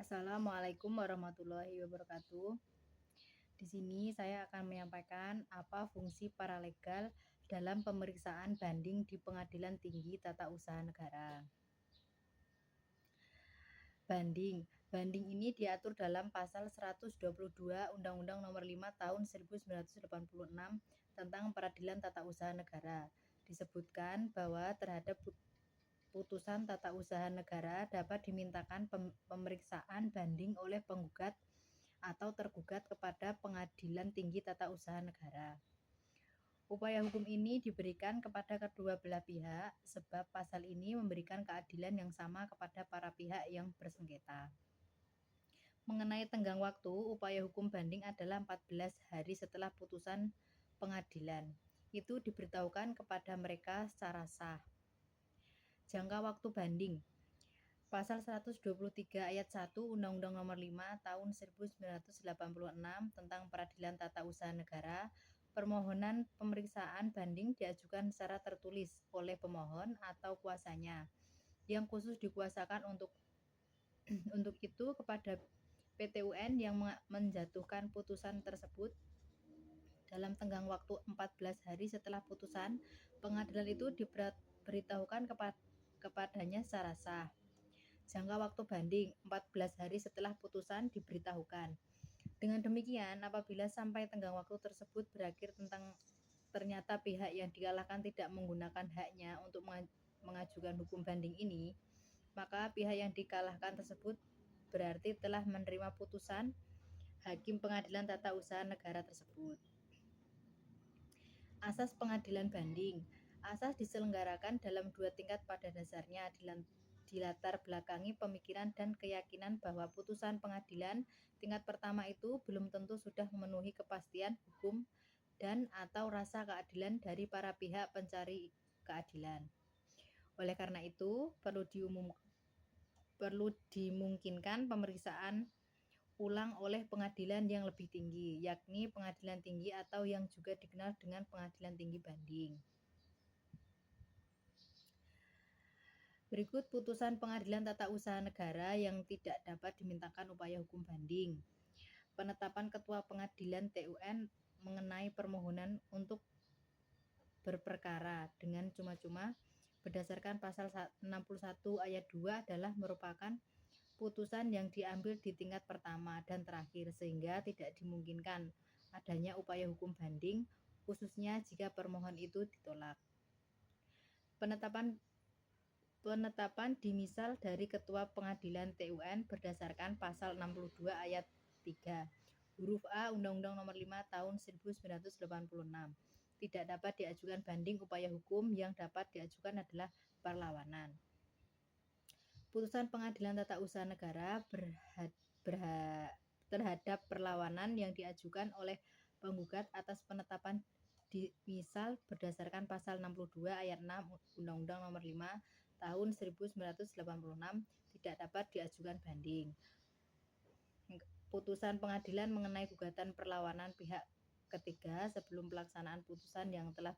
Assalamualaikum warahmatullahi wabarakatuh. Di sini saya akan menyampaikan apa fungsi paralegal dalam pemeriksaan banding di Pengadilan Tinggi Tata Usaha Negara. Banding. Banding ini diatur dalam pasal 122 Undang-Undang Nomor 5 Tahun 1986 tentang Peradilan Tata Usaha Negara. Disebutkan bahwa terhadap putusan tata usaha negara dapat dimintakan pemeriksaan banding oleh penggugat atau tergugat kepada Pengadilan Tinggi Tata Usaha Negara. Upaya hukum ini diberikan kepada kedua belah pihak sebab pasal ini memberikan keadilan yang sama kepada para pihak yang bersengketa. Mengenai tenggang waktu, upaya hukum banding adalah 14 hari setelah putusan pengadilan. Itu diberitahukan kepada mereka secara sah. Jangka waktu banding. Pasal 123 ayat 1 Undang-Undang Nomor 5 Tahun 1986 tentang Peradilan Tata Usaha Negara, permohonan pemeriksaan banding diajukan secara tertulis oleh pemohon atau kuasanya yang khusus dikuasakan untuk itu kepada PT UN yang menjatuhkan putusan tersebut dalam tenggang waktu 14 hari setelah putusan pengadilan itu diberitahukan kepadanya secara sah. Jangka waktu banding 14 hari setelah putusan diberitahukan. Dengan demikian, apabila sampai tenggang waktu tersebut berakhir ternyata pihak yang dikalahkan tidak menggunakan haknya untuk mengajukan hukum banding ini, maka pihak yang dikalahkan tersebut berarti telah menerima putusan Hakim Pengadilan Tata Usaha Negara tersebut. Asas pengadilan banding. Asas diselenggarakan dalam dua tingkat pada dasarnya dilatar belakangi pemikiran dan keyakinan bahwa putusan pengadilan tingkat pertama itu belum tentu sudah memenuhi kepastian hukum dan atau rasa keadilan dari para pihak pencari keadilan. Oleh karena itu, perlu dimungkinkan pemeriksaan ulang oleh pengadilan yang lebih tinggi, yakni pengadilan tinggi atau yang juga dikenal dengan pengadilan tinggi banding. Berikut putusan Pengadilan Tata Usaha Negara yang tidak dapat dimintakan upaya hukum banding. Penetapan Ketua Pengadilan TUN mengenai permohonan untuk berperkara dengan cuma-cuma berdasarkan pasal 61 ayat 2 adalah merupakan putusan yang diambil di tingkat pertama dan terakhir sehingga tidak dimungkinkan adanya upaya hukum banding khususnya jika permohonan itu ditolak. Penetapan dimisal dari Ketua Pengadilan TUN berdasarkan pasal 62 ayat 3 huruf A Undang-Undang Nomor 5 Tahun 1986. Tidak dapat diajukan banding upaya hukum, yang dapat diajukan adalah perlawanan. Putusan Pengadilan Tata Usaha Negara terhadap perlawanan yang diajukan oleh penggugat atas penetapan dimisal berdasarkan pasal 62 ayat 6 Undang-Undang Nomor 5 Tahun 1986 tidak dapat diajukan banding. Putusan pengadilan mengenai gugatan perlawanan pihak ketiga sebelum pelaksanaan putusan yang telah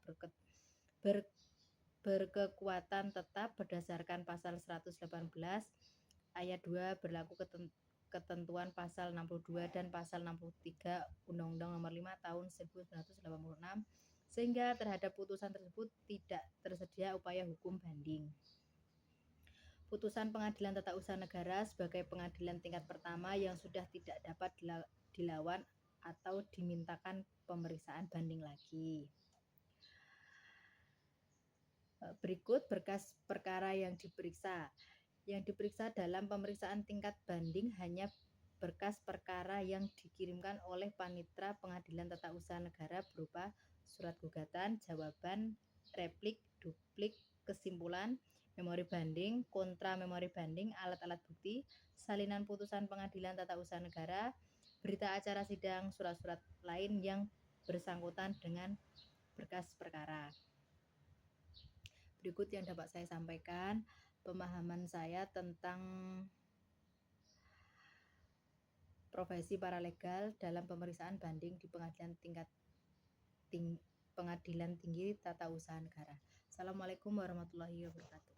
berkekuatan tetap berdasarkan pasal 118 ayat 2 berlaku ketentuan pasal 62 dan pasal 63 Undang-Undang Nomor 5 Tahun 1986 sehingga terhadap putusan tersebut tidak tersedia upaya hukum banding. Putusan Pengadilan Tata Usaha Negara sebagai pengadilan tingkat pertama yang sudah tidak dapat dilawan atau dimintakan pemeriksaan banding lagi. Berikut berkas perkara yang diperiksa. Yang diperiksa dalam pemeriksaan tingkat banding hanya berkas perkara yang dikirimkan oleh Panitra Pengadilan Tata Usaha Negara berupa surat gugatan, jawaban, replik, duplik, kesimpulan, memori banding, kontra memori banding, alat-alat bukti, salinan putusan Pengadilan Tata Usaha Negara, berita acara sidang, surat-surat lain yang bersangkutan dengan berkas perkara. Berikut yang dapat saya sampaikan pemahaman saya tentang profesi paralegal dalam pemeriksaan banding di Pengadilan Tinggi Tata Usaha Negara. Assalamualaikum warahmatullahi wabarakatuh.